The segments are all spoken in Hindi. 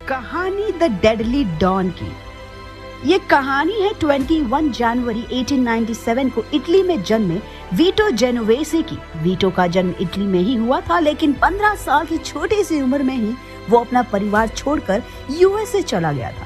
कहानी द डेडली डॉन की। ये कहानी है 21 जनवरी 1897 को इटली में जन्मे वीटो जेनोवेसे की। वीटो का जन्म इटली में ही हुआ था, लेकिन 15 साल की छोटी सी उम्र में ही वो अपना परिवार छोड़कर यूएसए चला गया था।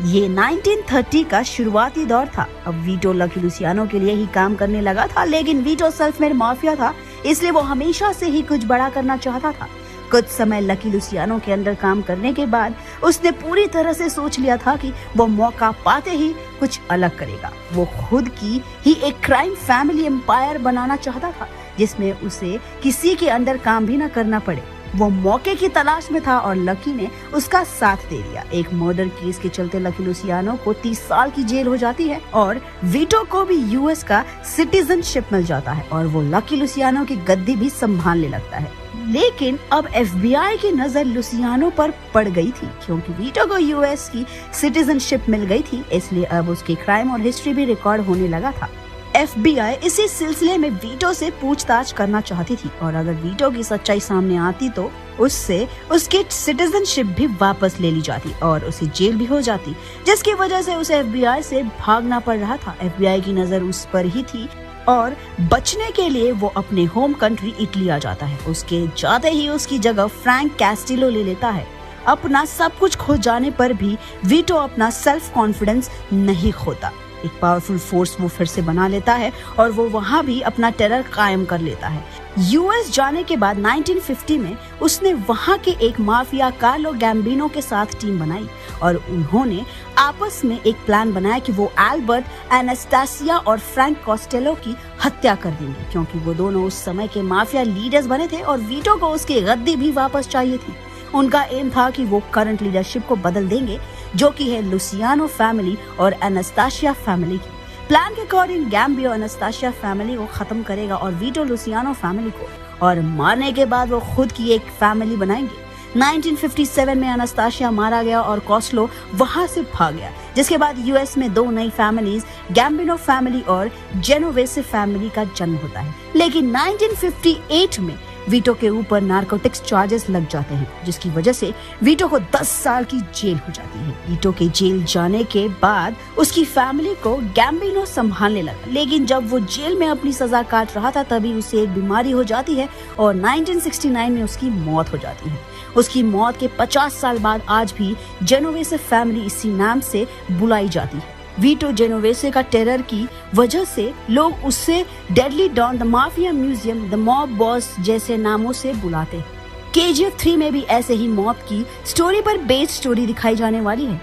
ये 1930 का शुरुआती दौर था। अब वीटो लकी लुसियानो के लिए ही काम करने लगा था, लेकिन वीटो सेल्फ मेड माफिया था, इसलिए वो हमेशा से ही कुछ बड़ा करना चाहता था। कुछ समय लकी लुसियानो के अंदर काम करने के बाद उसने पूरी तरह से सोच लिया था कि वो मौका पाते ही कुछ अलग करेगा। वो खुद की ही एक क्राइम फैमिली एम्पायर बनाना चाहता था, जिसमें उसे किसी के अंडर काम भी ना करना पड़े। वो मौके की तलाश में था और लकी ने उसका साथ दे दिया। एक मर्डर केस के चलते लकी लुसियानो को 30 साल की जेल हो जाती है और वीटो को भी यूएस का सिटीजनशिप मिल जाता है और वो लकी लुसियानो की गद्दी भी संभालने लगता है। लेकिन अब एफबीआई की नजर लुसियानो पर पड़ गई थी, क्योंकि वीटो को यूएस की सिटीजनशिप मिल गई थी, इसलिए अब उसके क्राइम और हिस्ट्री भी रिकॉर्ड होने लगा था। एफबीआई इसी सिलसिले में वीटो से पूछताछ करना चाहती थी और अगर वीटो की सच्चाई सामने आती तो उससे उसकी सिटीजनशिप भी वापस ले ली जाती और उसे जेल भी हो जाती, जिसकी वजह से उसे एफबीआई से भागना पड़ रहा था। एफबीआई की नजर उस पर ही थी और बचने के लिए वो अपने होम कंट्री इटली आ जाता है। उसके जाते ही उसकी जगह फ्रैंक कैस्टिलो ले लेता है। अपना सब कुछ खो जाने पर भी वीटो अपना सेल्फ कॉन्फिडेंस नहीं खोता। एक पावरफुल फोर्स वो फिर से बना लेता है और वो वहाँ भी अपना टेरर कायम कर लेता है। यूएस जाने के बाद 1950 में उसने वहाँ के एक माफिया कार्लो गैम्बिनो के साथ टीम बनाई और उन्होंने आपस में एक प्लान बनाया कि वो एल्बर्ट, एनास्टासिया और फ्रैंक कॉस्टेलो की हत्या कर देंगे, क्योंकि वो दोनों उस समय के माफिया लीडर्स बने थे और वीटो को उसकी गद्दी भी वापस चाहिए थी। उनका एम था कि वो करंट लीडरशिप को बदल देंगे, जो कि है लुसियानो फैमिली और एनास्टासिया फैमिली की। प्लान के अकॉर्डिंग गैम्बियो एनास्टासिया फैमिली को खत्म करेगा और वीटो लुसियानो फैमिली को, और मारने के बाद वो खुद की एक फैमिली बनाएंगे। 1957 में एनास्टासिया मारा गया और कॉस्लो वहां से भाग गया, जिसके बाद यूएस में दो नई फैमिलीज गैम्बिनो फैमिली और जेनोवेसे फैमिली का जन्म होता है। लेकिन 1958 में वीटो के ऊपर नारकोटिक्स चार्जेस लग जाते हैं, जिसकी वजह से वीटो को 10 साल की जेल हो जाती है। वीटो के जेल जाने के बाद उसकी फैमिली को गैम्बिनो संभालने लगा, लेकिन जब वो जेल में अपनी सजा काट रहा था तभी उसे एक बीमारी हो जाती है और 1969 में उसकी मौत हो जाती है। उसकी मौत के 50 साल बाद आज भी जेनोवेसे फैमिली इसी नाम से बुलाई जाती है। वीटो जेनोवेसे का टेरर की वजह से लोग उससे deadly don, the mafia museum, the mob boss जैसे नामों से बुलाते हैं। केजीएफ 3 में भी ऐसे ही मौत की स्टोरी पर बेस्ड स्टोरी दिखाई जाने वाली है।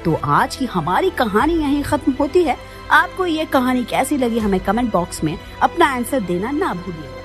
तो आज की हमारी कहानी यहीं खत्म होती है। आपको ये कहानी कैसी लगी हमें कमेंट बॉक्स में अपना आंसर देना ना भूलिएगा।